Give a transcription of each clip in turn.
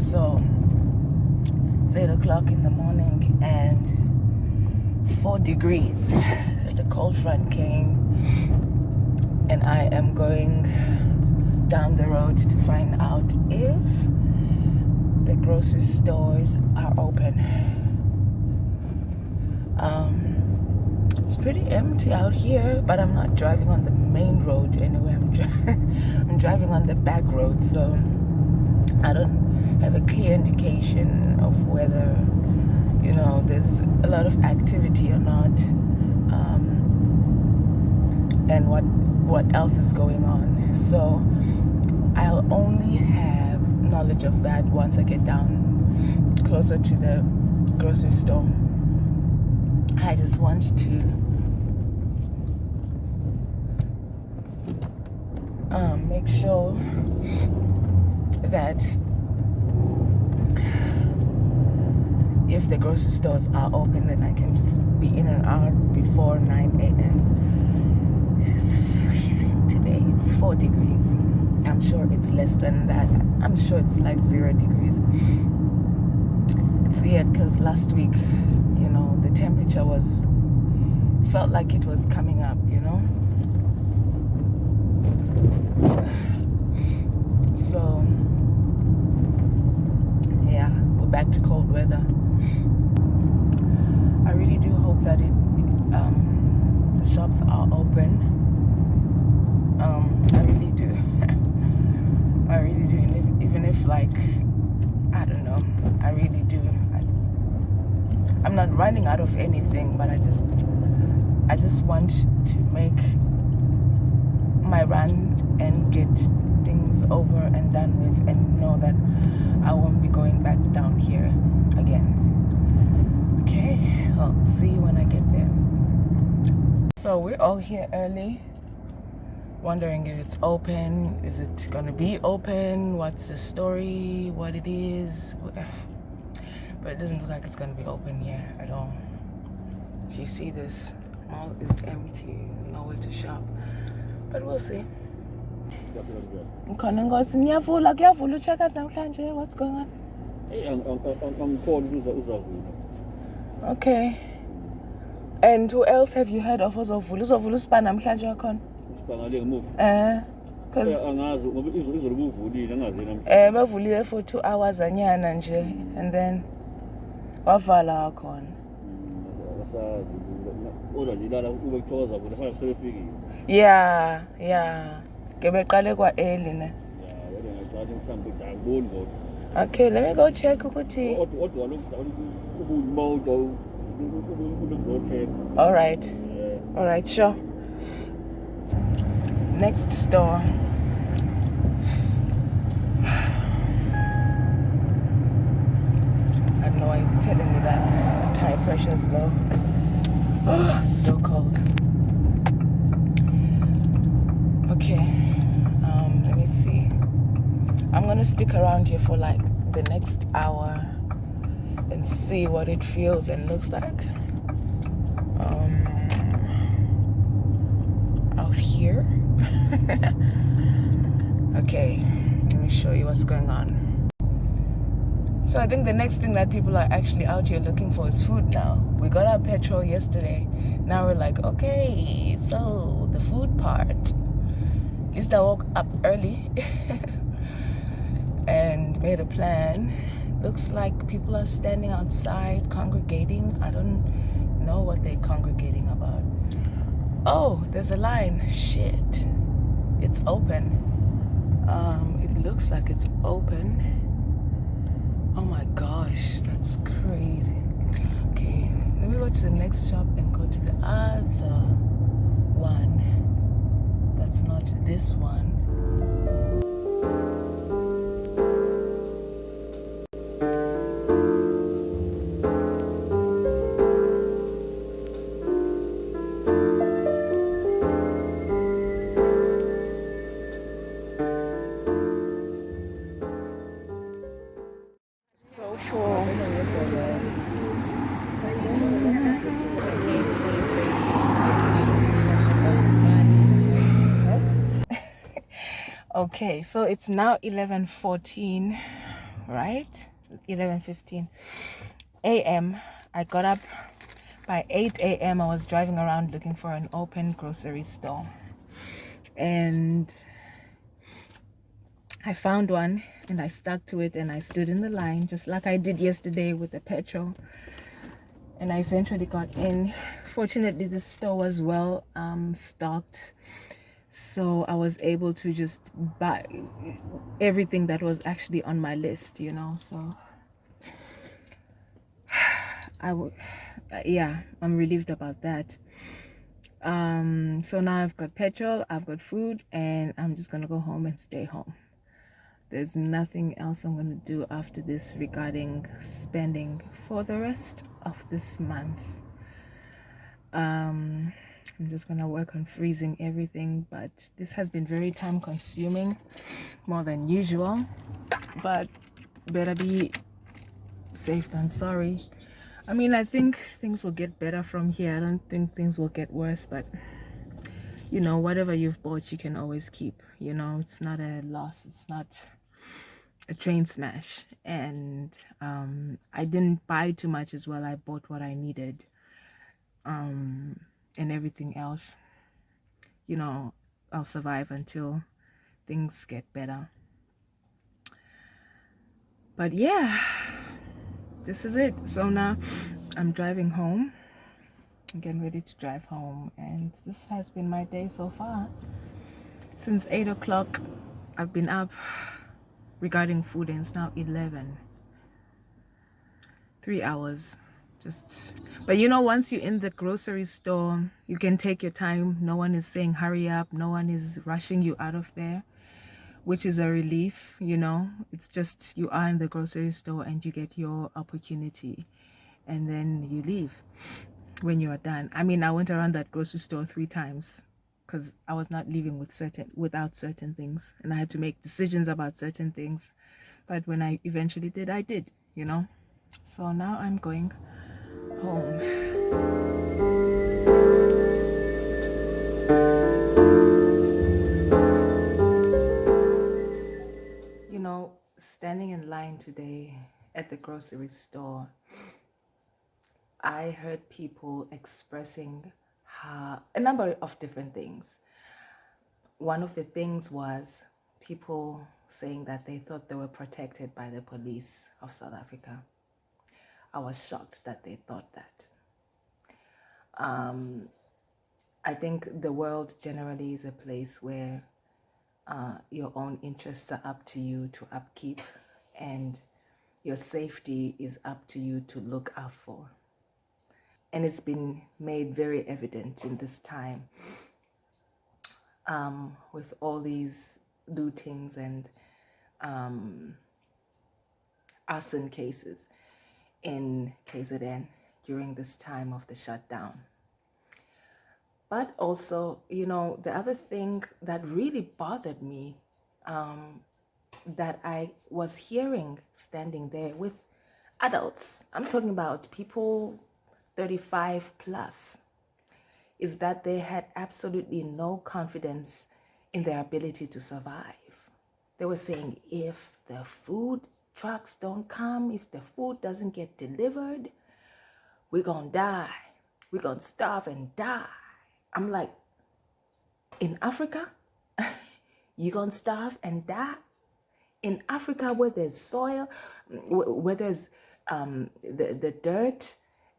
So it's 8 o'clock in the morning and 4 degrees. The cold front came, and I am going down the road to find out if the grocery stores are open. It's pretty empty out here, but I'm not driving on the main road anyway. I'm driving on the back road, so I don't have a clear indication of whether, you know, there's a lot of activity or not, and what else is going on. So I'll only have knowledge of that once I get down closer to the grocery store. I just want to make sure that if the grocery stores are open, then I can just be in and out before 9 a.m. It is freezing today. It's 4 degrees. I'm sure it's less than that. I'm sure it's like 0 degrees. It's weird because last week, you know, the temperature felt like it was coming up, you know. So yeah, we're back to cold weather. I really do hope that the shops are open. I really do. I really do. Even if, like, I don't know, I really do. I'm not running out of anything, but I just want to make my run and get things over and done with, and know that I won't be going back down here again. Okay, I'll see you when I get there. So we're all here early, wondering if it's open. Is it gonna be open? What's the story? What it is? But it doesn't look like it's gonna be open here at all. You see, this mall is empty, nowhere to shop. But we'll see. What's going on? Okay. And who else have you heard of? Because bavulile for 2 hours anyana nje, and then wavala khona. Yeah. Kebeqale kwa early ne. Okay, let me go check ukuthi. All right, sure. Next store. I don't know why it's telling me that tire pressure is low. Oh, it's so cold. Okay, let me see. I'm gonna stick around here for like the next hour and see what it feels and looks like. Out here. Okay, let me show you what's going on. So I think the next thing that people are actually out here looking for is food now. We got our petrol yesterday. Now we're like, okay, so the food part. At least I woke up early and made a plan. Looks like people are standing outside congregating. I don't know what they're congregating about. Oh, there's a line. Shit. It's open. It looks like it's open. Oh my gosh, that's crazy. Okay, let me go to the next shop and go to the other one. That's not this one. So for okay, so it's now 11:14. right? 11:15 a.m. I got up. By 8 a.m. I was driving around looking for an open grocery store. And I found one and I stuck to it and I stood in the line just like I did yesterday with the petrol. And I eventually got in. Fortunately, the store was well stocked. So I was able to just buy everything that was actually on my list, you know. So yeah, I'm relieved about that. So now I've got petrol, I've got food, and I'm just gonna go home and stay home. There's nothing else I'm gonna do after this regarding spending for the rest of this month. I'm just gonna work on freezing everything, but this has been very time consuming, more than usual, but better be safe than sorry. I mean, I think things will get better from here. I don't think things will get worse, but you know, whatever you've bought, you can always keep. You know, it's not a loss. It's not a train smash. And I didn't buy too much as well. I bought what I needed, and everything else, you know, I'll survive until things get better. But yeah, this is it. So now I'm driving home. I'm getting ready to drive home, and this has been my day so far. Since 8 o'clock, I've been up regarding food, and it's now 11. 3 hours. But you know, once you're in the grocery store, you can take your time. No one is saying hurry up. No one is rushing you out of there, which is a relief, you know. It's just you are in the grocery store and you get your opportunity, and then you leave when you are done. I mean, I went around that grocery store 3 times because I was not leaving without certain things, and I had to make decisions about certain things. But when I eventually did, I did, you know. So now I'm going home. You know, standing in line today at the grocery store, I heard people expressing a number of different things. One of the things was people saying that they thought they were protected by the police of South Africa. I was shocked that they thought that. I think the world generally is a place where your own interests are up to you to upkeep, and your safety is up to you to look out for. And it's been made very evident in this time with all these lootings and arson cases in KZN during this time of the shutdown. But also, you know, the other thing that really bothered me, that I was hearing standing there with adults, I'm talking about people 35 plus, is that they had absolutely no confidence in their ability to survive. They were saying, if the food trucks don't come, if the food doesn't get delivered, we're gonna die. We're gonna starve and die. I'm like, in Africa, you're gonna starve and die? In Africa, where there's soil, where there's the dirt,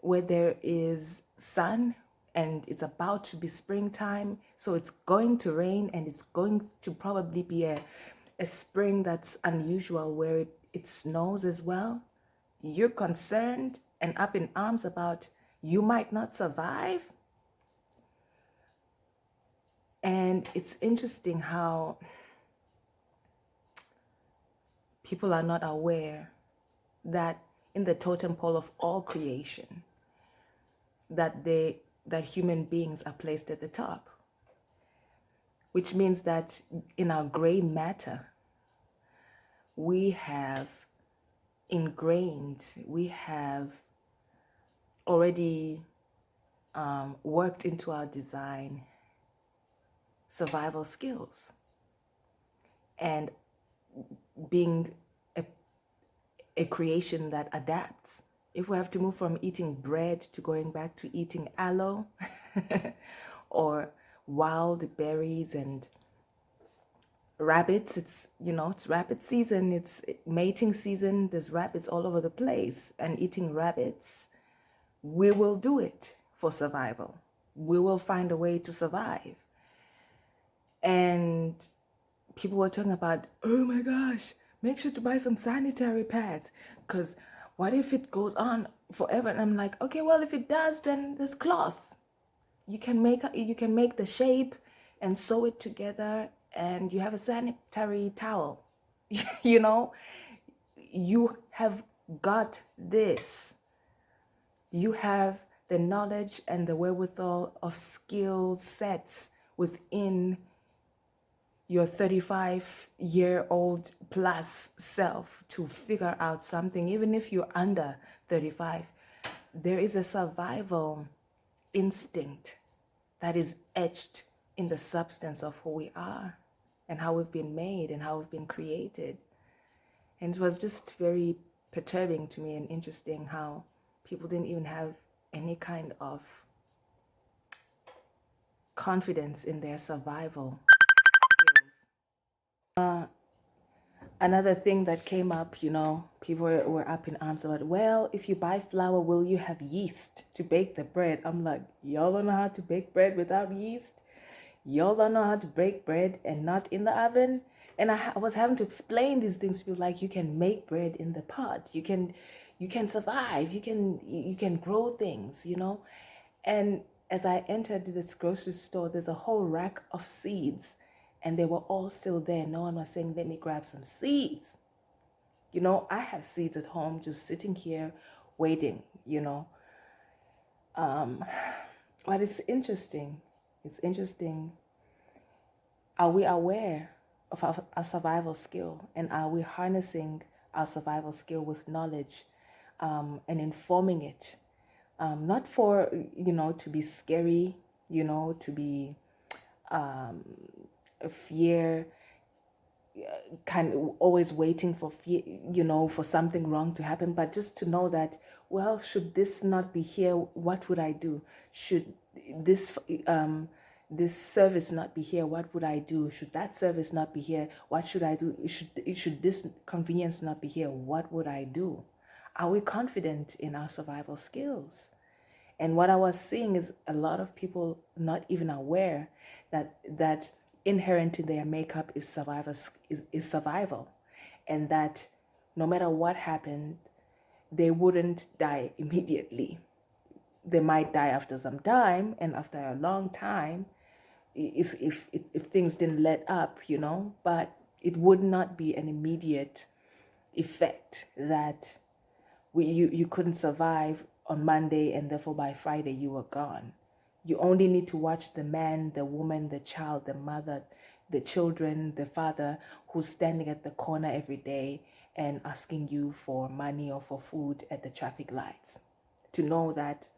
where there is sun, and it's about to be springtime, so it's going to rain, and it's going to probably be a spring that's unusual where it snows as well. You're concerned and up in arms about you might not survive? And it's interesting how people are not aware that in the totem pole of all creation, that human beings are placed at the top, which means that in our gray matter, we have ingrained, we have already worked into our design survival skills. And being a creation that adapts. If we have to move from eating bread to going back to eating aloe or wild berries and rabbits, it's, you know, it's rabbit season, it's mating season, there's rabbits all over the place, and eating rabbits, we will do it for survival. We will find a way to survive. And people were talking about, oh my gosh, make sure to buy some sanitary pads, because what if it goes on forever? And I'm like, okay, well, if it does, then there's cloth. You can make the shape and sew it together, and you have a sanitary towel. You know, you have got this. You have the knowledge and the wherewithal of skill sets within your 35-year-old plus self to figure out something. Even if you're under 35, there is a survival instinct that is etched in the substance of who we are and how we've been made and how we've been created. And it was just very perturbing to me and interesting how people didn't even have any kind of confidence in their survival skills. Another thing that came up, you know, people were up in arms about, well, if you buy flour, will you have yeast to bake the bread? I'm like, y'all don't know how to bake bread without yeast? Y'all don't know how to bake bread and not in the oven? And I was having to explain these things to people, like, you can make bread in the pot. You can survive. You can grow things, you know? And as I entered this grocery store, there's a whole rack of seeds, and they were all still there. No one was saying, let me grab some seeds. You know, I have seeds at home just sitting here waiting, you know. But it's interesting. It's interesting. Are we aware of our survival skill? And are we harnessing our survival skill with knowledge and informing it? Not for, you know, to be scary, you know, to be fear, kind of always waiting for fear, you know, for something wrong to happen, but just to know that, well, should this not be here, what would I do? Should this this service not be here, what would I do? Should that service not be here, what should I do? Should this convenience not be here, what would I do? Are we confident in our survival skills? And what I was seeing is a lot of people not even aware that inherent in their makeup is survival, and that no matter what happened, they wouldn't die immediately. They might die after some time, and after a long time, if things didn't let up, you know, but it would not be an immediate effect that you couldn't survive on Monday and therefore by Friday you were gone. You only need to watch the man, the woman, the child, the mother, the children, the father who's standing at the corner every day and asking you for money or for food at the traffic lights, to know that,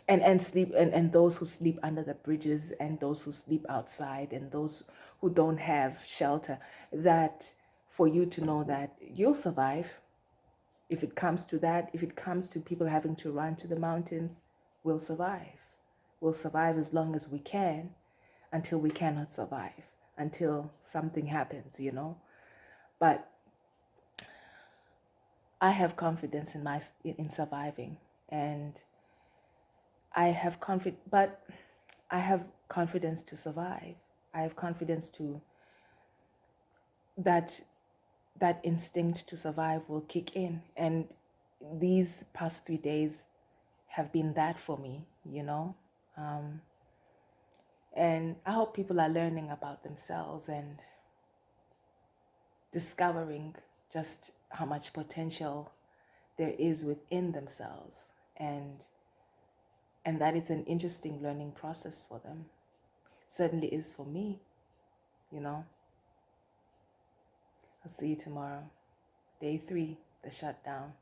and sleep, and those who sleep under the bridges, and those who sleep outside, and those who don't have shelter, that for you to know that you'll survive. If it comes to that, if it comes to people having to run to the mountains, we'll survive. We'll survive as long as we can, until we cannot survive, until something happens, you know. But I have confidence in surviving, and I have confidence to survive. I have confidence to that instinct to survive will kick in. And these past 3 days have been that for me, you know. And I hope people are learning about themselves and discovering just how much potential there is within themselves, and that it's an interesting learning process for them. Certainly is for me, you know. I'll see you tomorrow. Day 3, the shutdown.